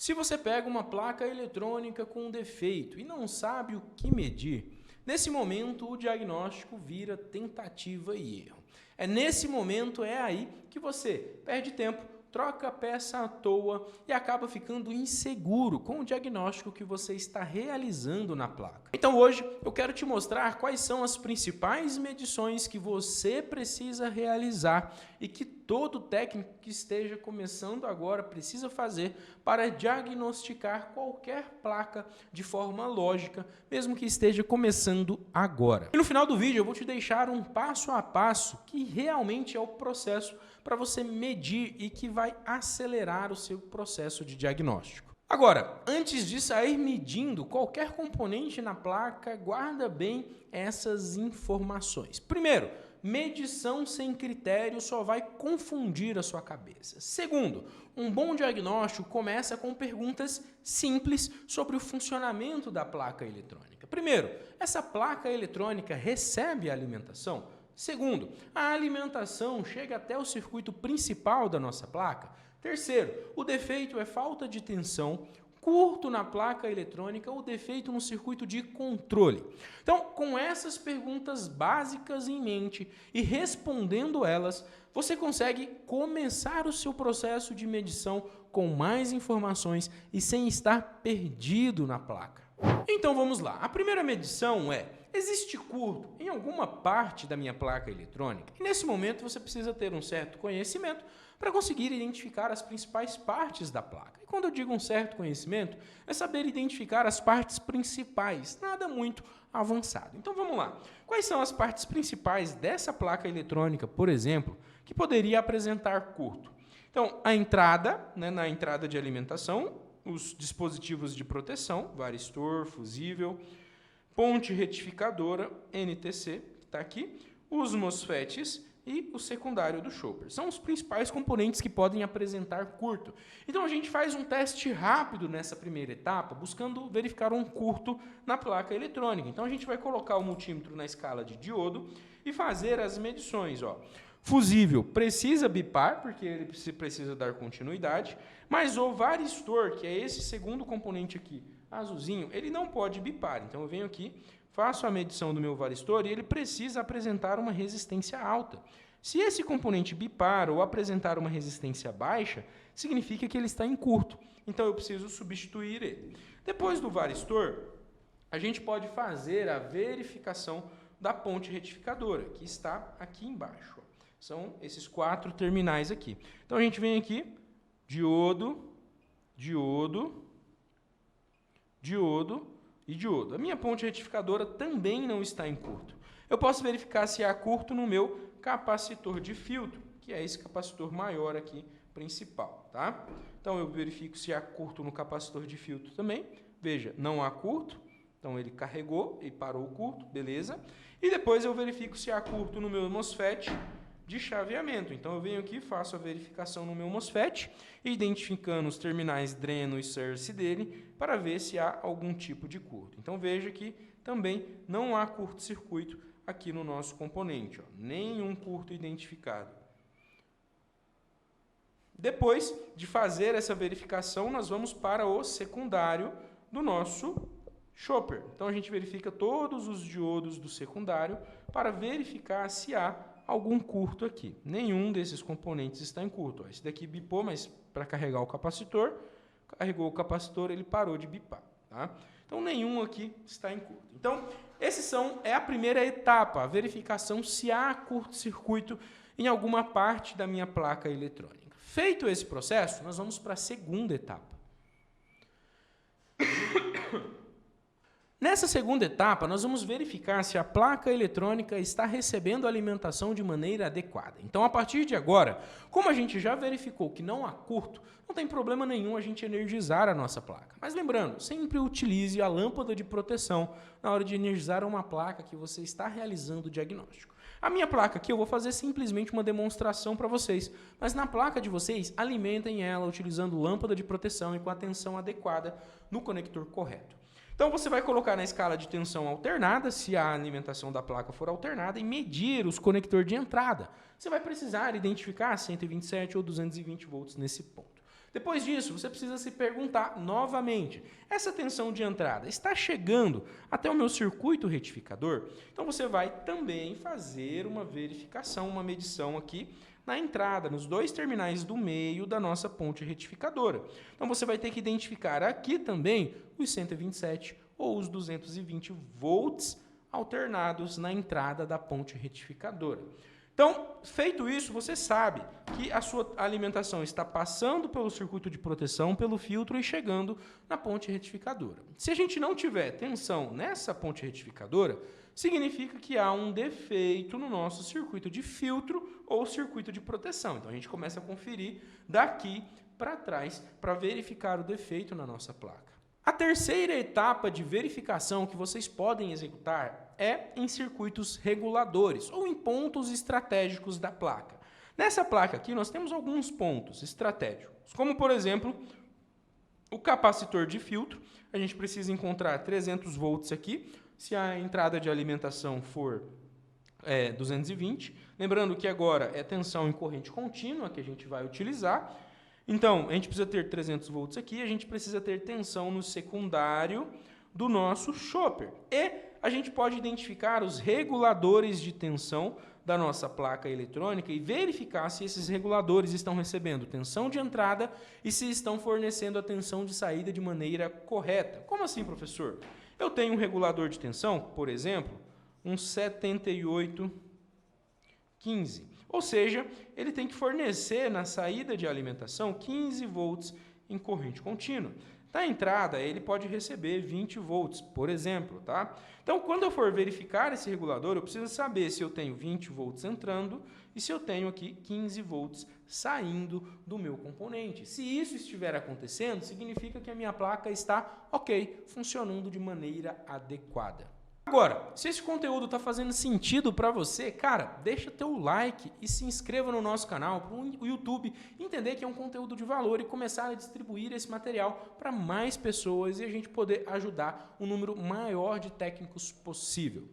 Se você pega uma placa eletrônica com um defeito e não sabe o que medir, nesse momento o diagnóstico vira tentativa e erro. Nesse momento, é aí que você perde tempo, troca a peça à toa e acaba ficando inseguro com o diagnóstico que você está realizando na placa. Então hoje eu quero te mostrar quais são as principais medições que você precisa realizar e que todo técnico que esteja começando agora precisa fazer para diagnosticar qualquer placa de forma lógica, mesmo que esteja começando agora. E no final do vídeo eu vou te deixar um passo a passo que realmente é o processo para você medir e que vai acelerar o seu processo de diagnóstico. Agora, antes de sair medindo qualquer componente na placa, guarda bem essas informações. Primeiro, medição sem critério só vai confundir a sua cabeça. Segundo, um bom diagnóstico começa com perguntas simples sobre o funcionamento da placa eletrônica. Primeiro, essa placa eletrônica recebe a alimentação? Segundo, a alimentação chega até o circuito principal da nossa placa? Terceiro, o defeito é falta de tensão, curto na placa eletrônica ou defeito no circuito de controle. Então, com essas perguntas básicas em mente e respondendo elas, você consegue começar o seu processo de medição com mais informações e sem estar perdido na placa. Então vamos lá. A primeira medição é: existe curto em alguma parte da minha placa eletrônica? E nesse momento você precisa ter um certo conhecimento para conseguir identificar as principais partes da placa. E quando eu digo um certo conhecimento, é saber identificar as partes principais, nada muito avançado. Então vamos lá. Quais são as partes principais dessa placa eletrônica, por exemplo, que poderia apresentar curto? Então, a entrada, na entrada de alimentação, os dispositivos de proteção, varistor, fusível, ponte retificadora, NTC, que está aqui, os MOSFETs e o secundário do chopper. São os principais componentes que podem apresentar curto. Então a gente faz um teste rápido nessa primeira etapa, buscando verificar um curto na placa eletrônica. Então a gente vai colocar o multímetro na escala de diodo e fazer as medições. Fusível precisa bipar, porque ele precisa dar continuidade, mas o varistor, que é esse segundo componente aqui, azulzinho, ele não pode bipar. Então eu venho aqui, faço a medição do meu varistor e ele precisa apresentar uma resistência alta. Se esse componente bipar ou apresentar uma resistência baixa, significa que ele está em curto. Então eu preciso substituir ele. Depois do varistor, a gente pode fazer a verificação da ponte retificadora, que está aqui embaixo. São esses 4 terminais aqui. Então a gente vem aqui, diodo, diodo, diodo e diodo. A minha ponte retificadora também não está em curto. Eu posso verificar se há curto no meu capacitor de filtro, que é esse capacitor maior aqui, principal, tá? Então eu verifico se há curto no capacitor de filtro também. Veja, não há curto. Então ele carregou e parou o curto, beleza? E depois eu verifico se há curto no meu MOSFET de chaveamento. Então eu venho aqui, faço a verificação no meu MOSFET, identificando os terminais dreno e source dele, para ver se há algum tipo de curto. Então veja que também não há curto-circuito aqui no nosso componente, nenhum curto identificado. Depois de fazer essa verificação, nós vamos para o secundário do nosso chopper. Então a gente verifica todos os diodos do secundário para verificar se há algum curto aqui. Nenhum desses componentes está em curto. Esse daqui bipou, mas para carregar o capacitor, carregou o capacitor, ele parou de bipar. Tá? Então, nenhum aqui está em curto. Então, é a primeira etapa, a verificação se há curto-circuito em alguma parte da minha placa eletrônica. Feito esse processo, nós vamos para a segunda etapa. Nessa segunda etapa, nós vamos verificar se a placa eletrônica está recebendo alimentação de maneira adequada. Então, a partir de agora, como a gente já verificou que não há curto, não tem problema nenhum a gente energizar a nossa placa. Mas lembrando, sempre utilize a lâmpada de proteção na hora de energizar uma placa que você está realizando o diagnóstico. A minha placa aqui eu vou fazer simplesmente uma demonstração para vocês, mas na placa de vocês, alimentem ela utilizando lâmpada de proteção e com a tensão adequada no conector correto. Então, você vai colocar na escala de tensão alternada, se a alimentação da placa for alternada, e medir os conectores de entrada. Você vai precisar identificar 127 ou 220 volts nesse ponto. Depois disso, você precisa se perguntar novamente, essa tensão de entrada está chegando até o meu circuito retificador? Então você vai também fazer uma verificação, uma medição aqui na entrada, nos dois terminais do meio da nossa ponte retificadora. Então você vai ter que identificar aqui também os 127 ou os 220 volts alternados na entrada da ponte retificadora. Então, feito isso, você sabe que a sua alimentação está passando pelo circuito de proteção, pelo filtro e chegando na ponte retificadora. Se a gente não tiver tensão nessa ponte retificadora, significa que há um defeito no nosso circuito de filtro ou circuito de proteção. Então, a gente começa a conferir daqui para trás para verificar o defeito na nossa placa. A terceira etapa de verificação que vocês podem executar é em circuitos reguladores ou em pontos estratégicos da placa. Nessa placa aqui nós temos alguns pontos estratégicos, como por exemplo, o capacitor de filtro. A gente precisa encontrar 300 volts aqui, se a entrada de alimentação for 220. Lembrando que agora é tensão em corrente contínua que a gente vai utilizar. Então, a gente precisa ter 300 volts aqui, a gente precisa ter tensão no secundário do nosso chopper. E a gente pode identificar os reguladores de tensão da nossa placa eletrônica e verificar se esses reguladores estão recebendo tensão de entrada e se estão fornecendo a tensão de saída de maneira correta. Como assim, professor? Eu tenho um regulador de tensão, por exemplo, um 7815. Ou seja, ele tem que fornecer na saída de alimentação 15 volts em corrente contínua. Na entrada, ele pode receber 20 volts, por exemplo. Tá? Então, quando eu for verificar esse regulador, eu preciso saber se eu tenho 20 volts entrando e se eu tenho aqui 15 volts saindo do meu componente. Se isso estiver acontecendo, significa que a minha placa está ok, funcionando de maneira adequada. Agora, se esse conteúdo está fazendo sentido para você, cara, deixa teu like e se inscreva no nosso canal, para o YouTube entender que é um conteúdo de valor e começar a distribuir esse material para mais pessoas e a gente poder ajudar um número maior de técnicos possível.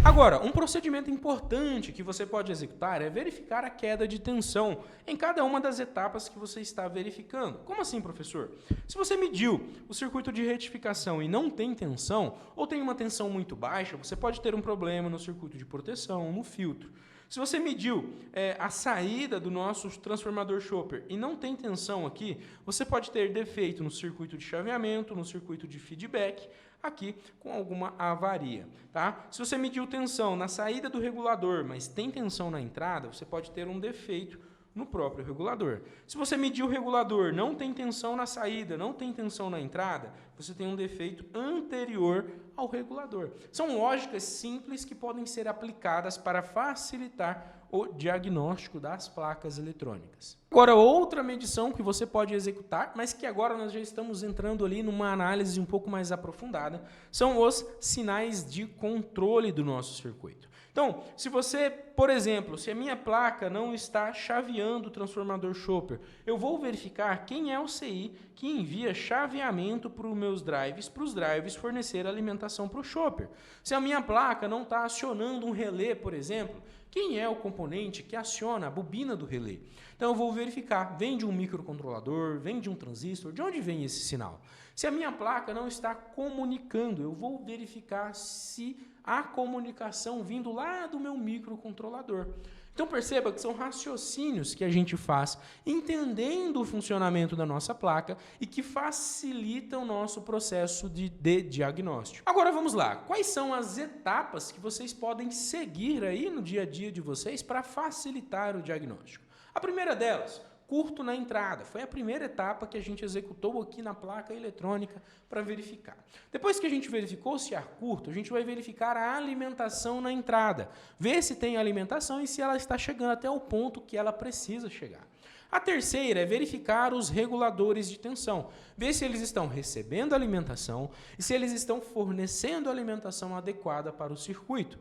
Agora, um procedimento importante que você pode executar é verificar a queda de tensão em cada uma das etapas que você está verificando. Como assim, professor? Se você mediu o circuito de retificação e não tem tensão, ou tem uma tensão muito baixa, você pode ter um problema no circuito de proteção, no filtro. Se você mediu a saída do nosso transformador chopper e não tem tensão aqui, você pode ter defeito no circuito de chaveamento, no circuito de feedback, aqui com alguma avaria. Tá? Se você mediu tensão na saída do regulador, mas tem tensão na entrada, você pode ter um defeito no próprio regulador. Se você mediu o regulador, não tem tensão na saída, não tem tensão na entrada, você tem um defeito anterior ao regulador. São lógicas simples que podem ser aplicadas para facilitar o diagnóstico das placas eletrônicas. Agora, outra medição que você pode executar, mas que agora nós já estamos entrando ali numa análise um pouco mais aprofundada, são os sinais de controle do nosso circuito. Então, se você, por exemplo, se a minha placa não está chaveando o transformador chopper, eu vou verificar quem é o CI que envia chaveamento para os meus drives, para os drives fornecer alimentação para o chopper. Se a minha placa não está acionando um relé, por exemplo, quem é o componente que aciona a bobina do relé? Então, eu vou verificar, vem de um microcontrolador, vem de um transistor, de onde vem esse sinal? Se a minha placa não está comunicando, eu vou verificar se há comunicação vindo lá do meu microcontrolador. Então, perceba que são raciocínios que a gente faz entendendo o funcionamento da nossa placa e que facilitam o nosso processo de diagnóstico. Agora, vamos lá. Quais são as etapas que vocês podem seguir aí no dia a dia de vocês para facilitar o diagnóstico? A primeira delas, curto na entrada. Foi a primeira etapa que a gente executou aqui na placa eletrônica para verificar. Depois que a gente verificou se há curto, a gente vai verificar a alimentação na entrada. Ver se tem alimentação e se ela está chegando até o ponto que ela precisa chegar. A terceira é verificar os reguladores de tensão. Ver se eles estão recebendo alimentação e se eles estão fornecendo a alimentação adequada para o circuito.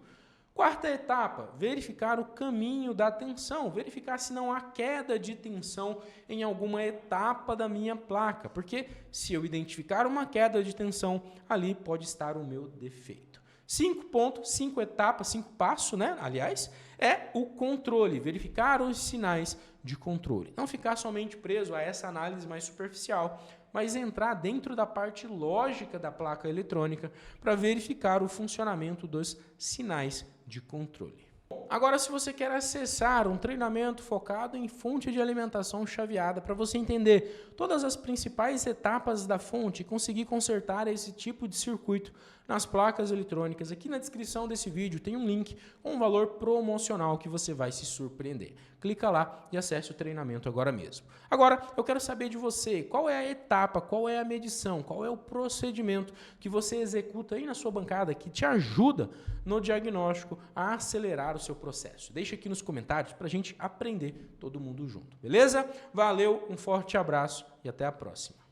Quarta etapa, verificar o caminho da tensão, verificar se não há queda de tensão em alguma etapa da minha placa, porque se eu identificar uma queda de tensão, ali pode estar o meu defeito. 5 pontos, 5 etapas, 5 passos, né? Aliás, é o controle, verificar os sinais de controle. Não ficar somente preso a essa análise mais superficial, mas entrar dentro da parte lógica da placa eletrônica para verificar o funcionamento dos sinais de controle. Agora, se você quer acessar um treinamento focado em fonte de alimentação chaveada, para você entender todas as principais etapas da fonte e conseguir consertar esse tipo de circuito nas placas eletrônicas, aqui na descrição desse vídeo tem um link com um valor promocional que você vai se surpreender. Clica lá e acesse o treinamento agora mesmo. Agora, eu quero saber de você, qual é a etapa, qual é a medição, qual é o procedimento que você executa aí na sua bancada que te ajuda no diagnóstico a acelerar o seu processo. Deixa aqui nos comentários para a gente aprender todo mundo junto, beleza? Valeu, um forte abraço e até a próxima.